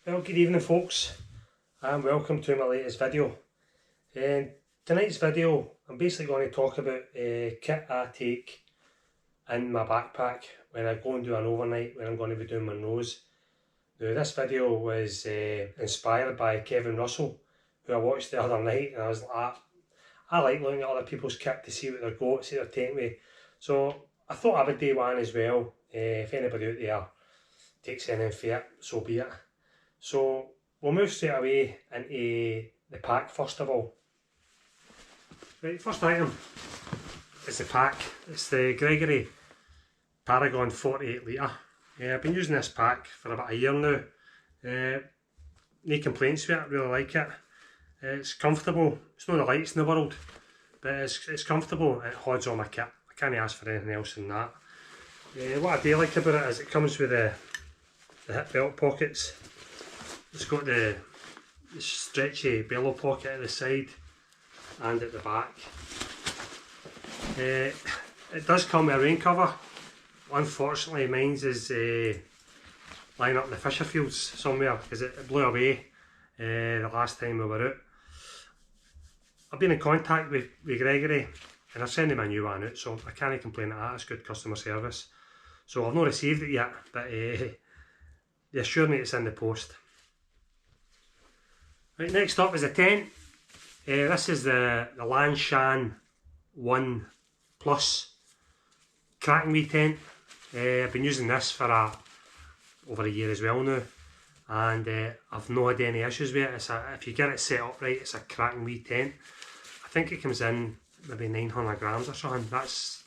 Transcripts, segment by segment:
Well, good evening folks, and welcome to my latest video. In tonight's video I'm basically going to talk about kit I take in my backpack when I go and do an overnight when I'm going to be doing Munros. Now this video was inspired by Kevin Russell, who I watched the other night, and I was like, I like looking at other people's kit to see what they've got, see what they're taking me. So I thought I would do one as well. If anybody out there takes anything for it, so be it. So we'll move straight away into the pack first of all. Right, first item is the pack. It's the Gregory Paragon 48 litre. I've been using this pack for about a year now. No complaints with it, I really like it. It's comfortable. It's not the lightest in the world, but it's comfortable and it holds on my kit. I can't ask for anything else than that. What I do like about it is it comes with the hip belt pockets. It's got the stretchy bellow pocket at the side and at the back. It does come with a rain cover. Unfortunately mine's is lying up in the fisher fields somewhere because it blew away the last time we were out. I've been in contact with Gregory and I've sent him a new one out, so I can't complain at that. It's good customer service. So I've not received it yet, but they assure me it's in the post. Right, next up is a tent. This is the Lionshine 1 Plus cracking wee tent. I've been using this for over a year as well now, and I've not had any issues with it. If you get it set up right, it's a cracking wee tent. I think it comes in maybe 900 grams or something. That's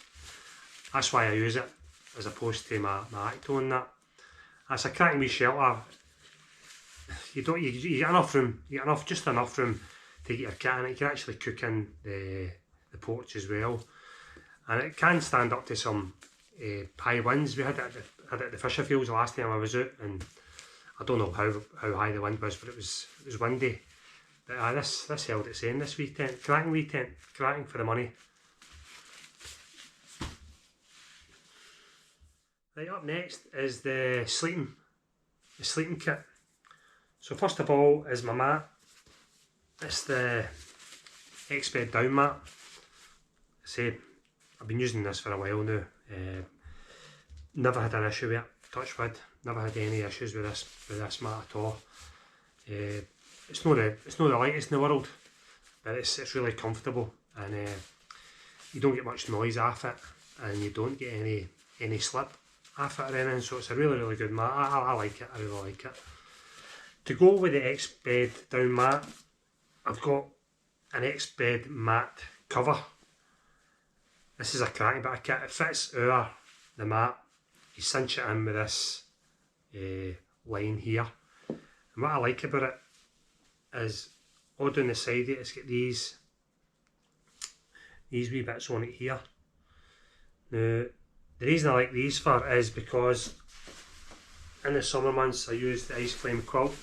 why I use it as opposed to my Acto and that. It's a cracking wee shelter. You get enough room. You get just enough room to get your kit in it. You can actually cook in the porch as well, and it can stand up to some high winds. We had it at the fisher fields the last time I was out, and I don't know how high the wind was, but it was windy. But this held its own. This wee tent, cracking for the money. Right, up next is the sleeping kit. So first of all is my mat. It's the X-Bed down mat. I've been using this for a while now. Never had an issue with it, touch wood. Never had any issues with this mat at all. It's not the lightest in the world, but it's really comfortable, and you don't get much noise off it, and you don't get any slip off it or anything. So it's a really good mat. I like it. I really like it. To go with the X-Bed down mat, I've got an X-Bed mat cover. This is a cracking bit of kit. It fits the mat. You cinch it in with this line here. And what I like about it is all down the side of it, it's got these wee bits on it here. Now, the reason I like these for is because in the summer months I use the Ice Flame quilt.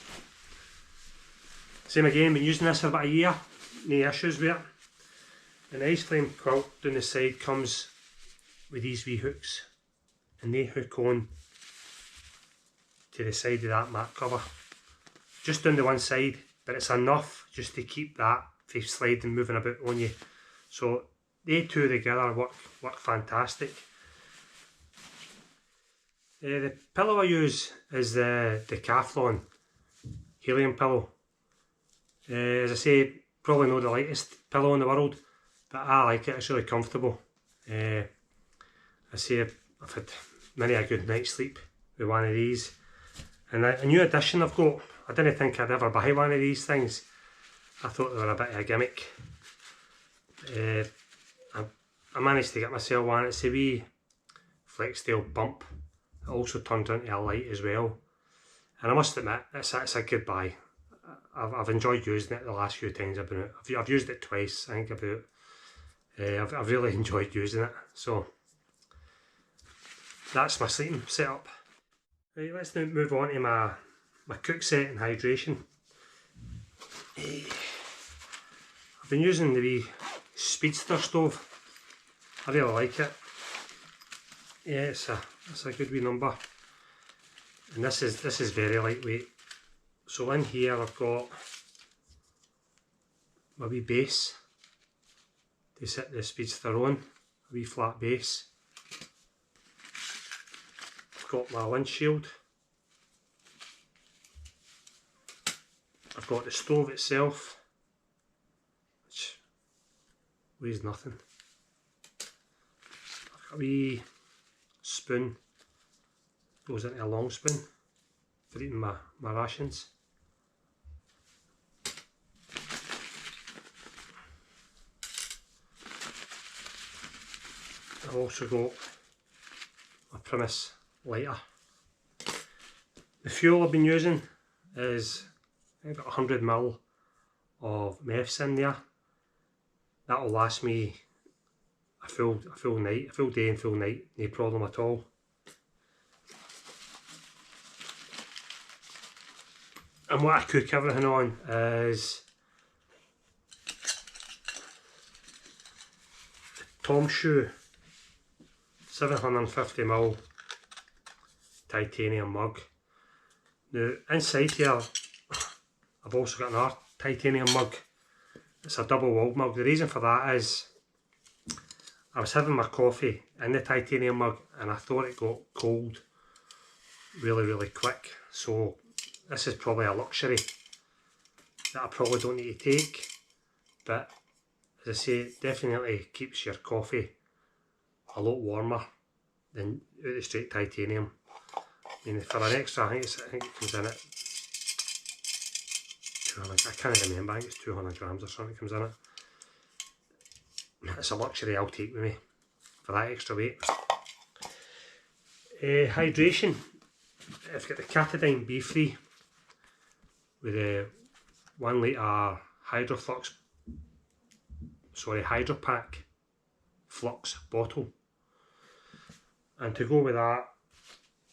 Same again, been using this for about a year, no issues with it. And the Ice Flame quilt down the side comes with these wee hooks, and they hook on to the side of that mat cover. Just down the one side, but it's enough just to keep that from sliding and moving about on you. So they two together work fantastic. The pillow I use is the Decathlon helium pillow. As I say, probably not the lightest pillow in the world, but I like it. It's really comfortable. I say I've had many a good night's sleep with one of these. And a new addition I've got. I didn't think I'd ever buy one of these things. I thought they were a bit of a gimmick. I managed to get myself one. It's a wee Flextail bump. It also turns into a light as well, and I must admit it's a good buy. I've enjoyed using it the last few times I've been out. I've used it twice, I think about. I've really enjoyed using it. So that's my sleeping setup. Right, let's now move on to my Cookset Hydration. I've been using the wee Speedster stove. I really like it. Yeah, it's a good wee number, and this is very lightweight. So in here I've got my wee base to set the speedster on, a wee flat base. I've got my windshield. I've got the stove itself, which weighs nothing. I've got a wee spoon, goes into a long spoon for eating my rations. I've also got my Primus lighter. The fuel I've been using is, I've got 100ml of meths in there. That'll last me a full night, a full day and full night, no problem at all. And what I cook everything on is Tom Shoe 750ml titanium mug. Now inside here I've also got another titanium mug. It's a double walled mug. The reason for that is I was having my coffee in the titanium mug and I thought it got cold really quick. So this is probably a luxury that I probably don't need to take, but as I say, it definitely keeps your coffee a lot warmer than out of the straight titanium. I mean, for an extra, I think it comes in at 200, I can't remember, I think it's 200 grams or something comes in it. It's a luxury I'll take with me for that extra weight. Hydration, I've got the Catadine Be Free with a 1 litre Hydro Pack Flux bottle. And to go with that,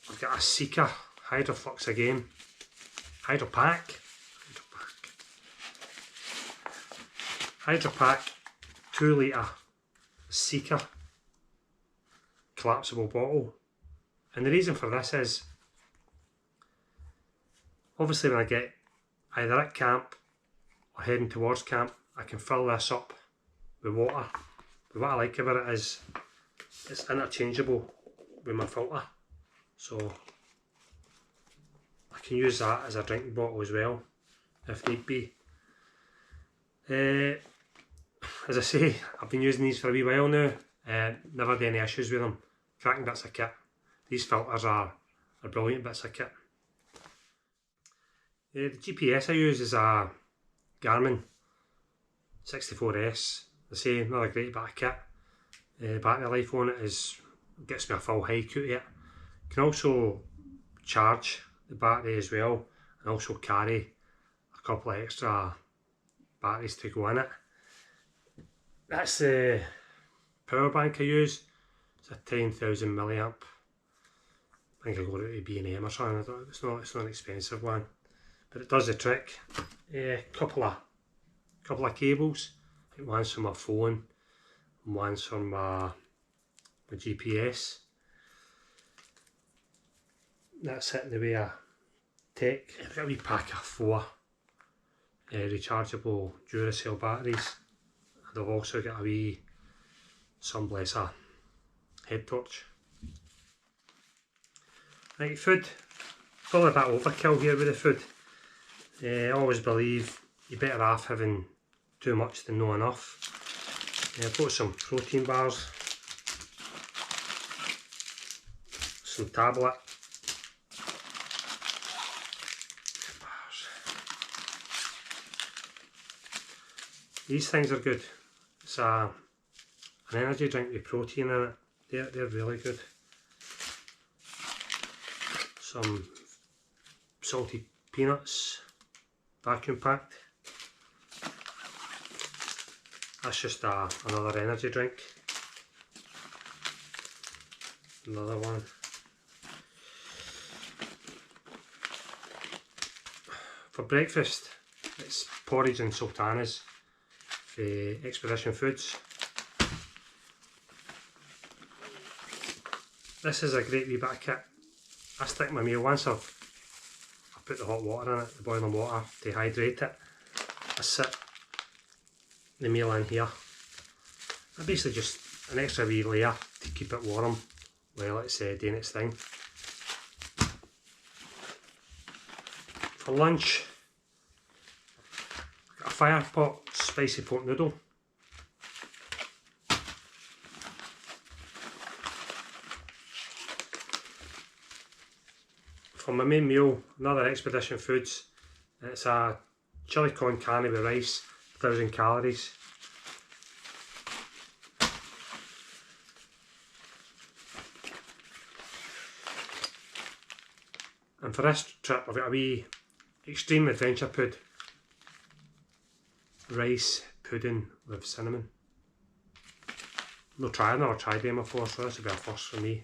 I've got a Seeker Hydro Flux again, Hydro Pack 2 litre Seeker collapsible bottle. And the reason for this is, obviously when I get either at camp or heading towards camp, I can fill this up with water. But what I like about it is it's interchangeable with my filter, so I can use that as a drinking bottle as well if need be. As I say, I've been using these for a wee while now, never had any issues with them. Cracking bits of kit. These filters are brilliant bits of kit. The GPS I use is a Garmin 64S. I say, another great bit of kit. Battery life on it gets me a full hike out of it. You can also charge the battery as well, and also carry a couple of extra batteries to go in it. That's the power bank I use. It's a 10,000 milliamp. I think I got it at B&M or something. It's not an expensive one, but it does the trick. Couple of cables. I think one's for my phone and one's for my GPS. That's it in the way of tech. I've got a wee pack of 4 rechargeable Duracell batteries, and I've also got a wee Sunblesser head torch. Right, food. Probably a bit overkill here with the food. I always believe you're better off having too much than not enough. I've got some protein bars, some tablet bars. These things are good. It's an energy drink with protein in it. They're really good. Some salty peanuts, vacuum packed. That's just another energy drink. Another one. For breakfast, it's porridge and sultanas for Expedition Foods. This is a great wee bit of kit. I stick my meal once I've put the hot water in it, the boiling water, to hydrate it. I sit the meal in here. I basically just an extra wee layer to keep it warm while it's doing its thing. For lunch, I've got a fire pot spicy pork noodle. For my main meal, another Expedition Foods. It's a chili con carne with rice, 1000 calories. And for this trip, I've got a wee Extreme Adventure Pud. Rice pudding with cinnamon. I've never tried them before, so this will be a first for me.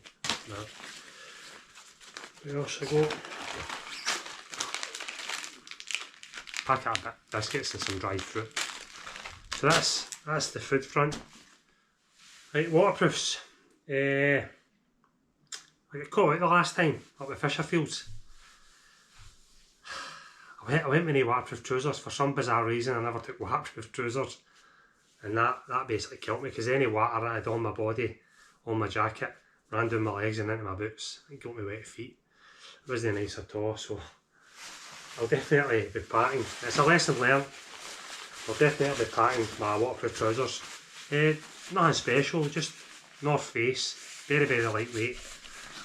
Where else I go? Packet of biscuits and some dried fruit. So that's the food front. Right, waterproofs. I got caught out the last time up at Fisherfields. I went with no waterproof trousers. For some bizarre reason I never took waterproof trousers, and that basically killed me, because any water that I had on my body, on my jacket, ran down my legs and into my boots and got me wet feet. It wasn't nice at all, so I'll definitely be packing. It's a lesson learned. I'll definitely be packing my waterproof trousers. Nothing special, just North Face, very lightweight.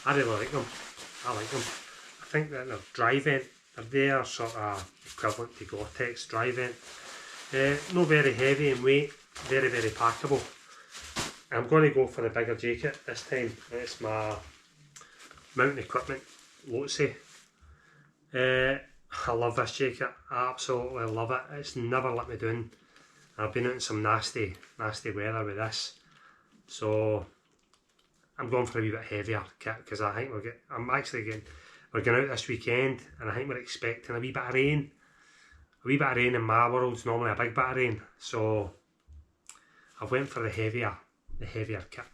I really like them. I like them. I think that they're dry vent. They're sort of equivalent to Gore-Tex dry vent. Not very heavy in weight, very packable. I'm going to go for the bigger jacket this time. It's my Mountain Equipment Lotse. I love this jacket, I absolutely love it. It's never let me down. I've been out in some nasty weather with this, so I'm going for a wee bit heavier kit, because I think we're going out this weekend, and I think we're expecting a wee bit of rain. A wee bit of rain in my world's normally a big bit of rain, so I've went for the heavier kit.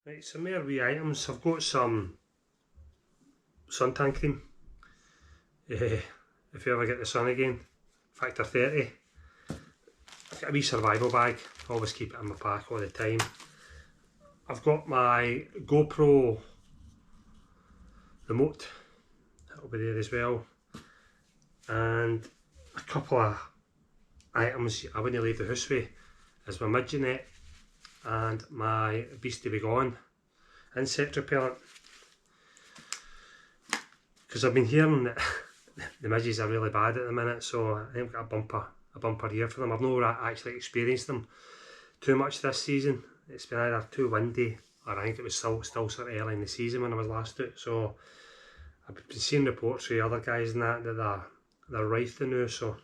Right, some more wee items. I've got some suntan cream. If you ever get the sun again, factor 30. I've got a wee survival bag, always keep it in my pack all the time. I've got my GoPro remote, that'll be there as well, and a couple of items I wouldn't leave the house with is my midget net and my Beast to Be Gone insect repellent, because I've been hearing that the midges are really bad at the minute, so I think I've got a bumper year for them. I've not actually experienced them too much this season. It's been either too windy, or I think it was still sort of early in the season when I was last out, so I've been seeing reports from other guys and that they're rife now, so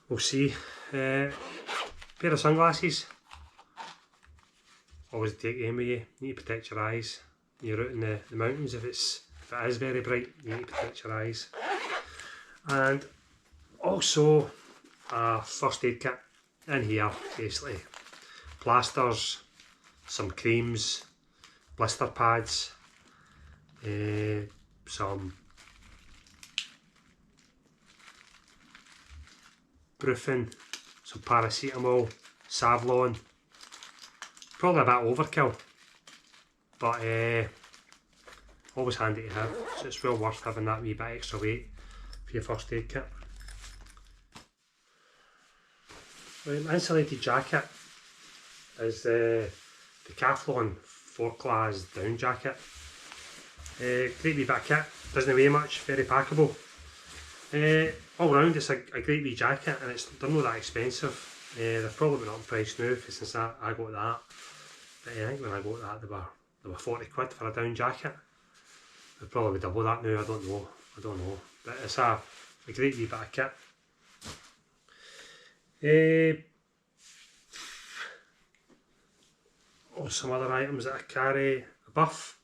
we'll see. Pair of sunglasses. Always take them with you. You need to protect your eyes. You're out in the mountains, if it is very bright, you need to protect your eyes. And also a first aid kit in here, basically. Plasters, some creams, blister pads, some brufen, some paracetamol, Savlon. Probably a bit overkill, but always handy to have, so it's well worth having that wee bit extra weight for your first aid kit. Right, my insulated jacket is the Decathlon 4-class down jacket. Great wee bit of kit, doesn't weigh much, very packable. All round it's a great wee jacket, and they're not that expensive. They've probably been up in price now since I got that. But I think when I got that they were 40 quid for a down jacket. They'll probably double that now, I don't know. But it's a great wee bit of kit. Some other items that I carry: a buff,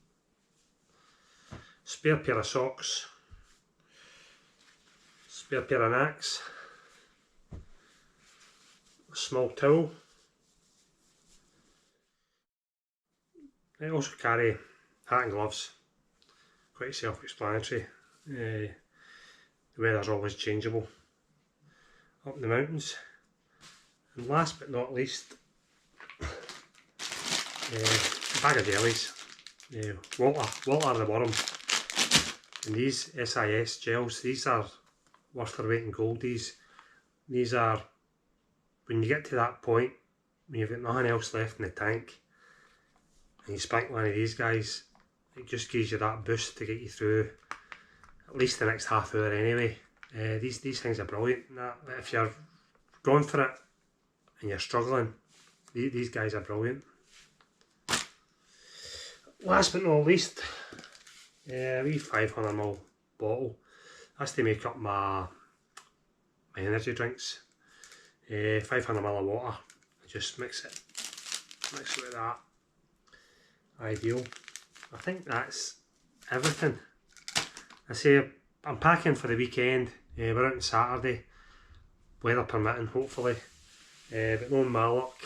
spare pair of socks, spare pair of knacks, a small towel. I also carry hat and gloves, quite self-explanatory. The weather's always changeable up in the mountains. And last but not least, a bag of jellies. Walter the worm. And these SIS gels, these are worth their weight in gold. These are, when you get to that point, when you've got nothing else left in the tank, and you spank one of these guys, it just gives you that boost to get you through at least the next half hour anyway. These things are brilliant. If you're going for it and you're struggling, these guys are brilliant. Last but not least, a wee 500ml bottle. That's to make up my energy drinks. 500ml of water. I just mix it with that. Ideal. I think that's everything. I say I'm packing for the weekend. We're out on Saturday, weather permitting, hopefully. But knowing my luck,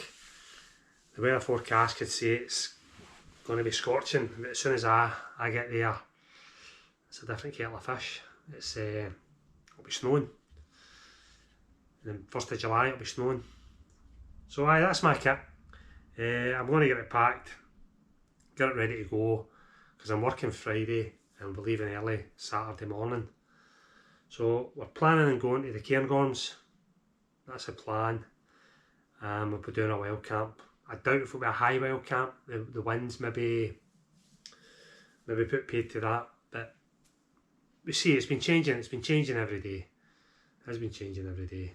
the weather forecast could say it's going to be scorching. But as soon as I get there, it's a different kettle of fish. It'll be snowing. And 1st of July it'll be snowing. So aye, that's my kit. I'm going to get it packed, get it ready to go, because I'm working Friday and we're leaving early Saturday morning. So we're planning on going to the Cairngorms. That's the plan. We'll be doing a wild camp. I doubt if it'll be a high wild camp. The winds maybe put paid to that, but we see it's been changing every day. It has been changing every day.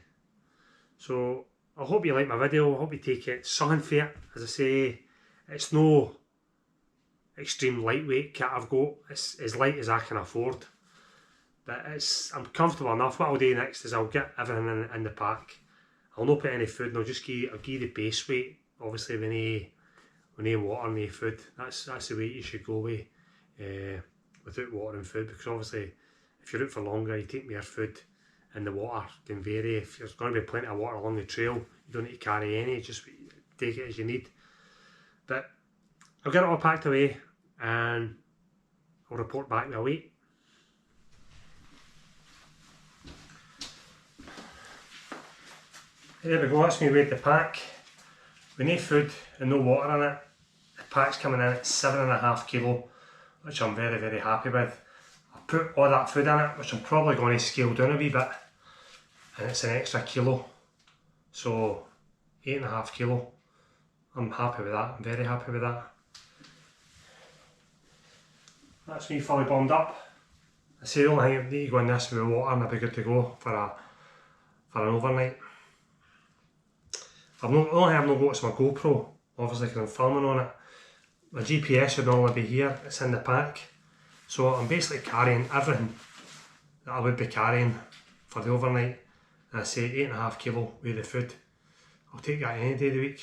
So I hope you like my video. I hope you take it something for it. As I say, it's no extreme lightweight kit I've got. It's as light as I can afford, but I'm comfortable enough. What I'll do next is I'll get everything in the pack. I'll not put any food, and I'll give you the base weight. Obviously, with no water and no food, that's the weight you should go with, without water and food, because obviously if you're out for longer, you take more food and the water can vary. If there's going to be plenty of water along the trail, you don't need to carry any, just take it as you need. But I'll get it all packed away and I'll report back with a weight. There we go, that's me weighed the pack. With no food and no water in it, the pack's coming in at 7.5 kilo, which I'm very, very happy with. I put all that food in it, which I'm probably going to scale down a wee bit, and it's an extra kilo, so 8.5 kilo. I'm happy with that, I'm very happy with that. That's me fully bombed up. I say the only thing I need to go in this with water and I'll be good to go for an overnight. The only thing I've not got is my GoPro, obviously because I'm filming on it. My GPS should normally be here, it's in the pack. So I'm basically carrying everything that I would be carrying for the overnight. And I say 8.5 kilo with the food. I'll take that any day of the week.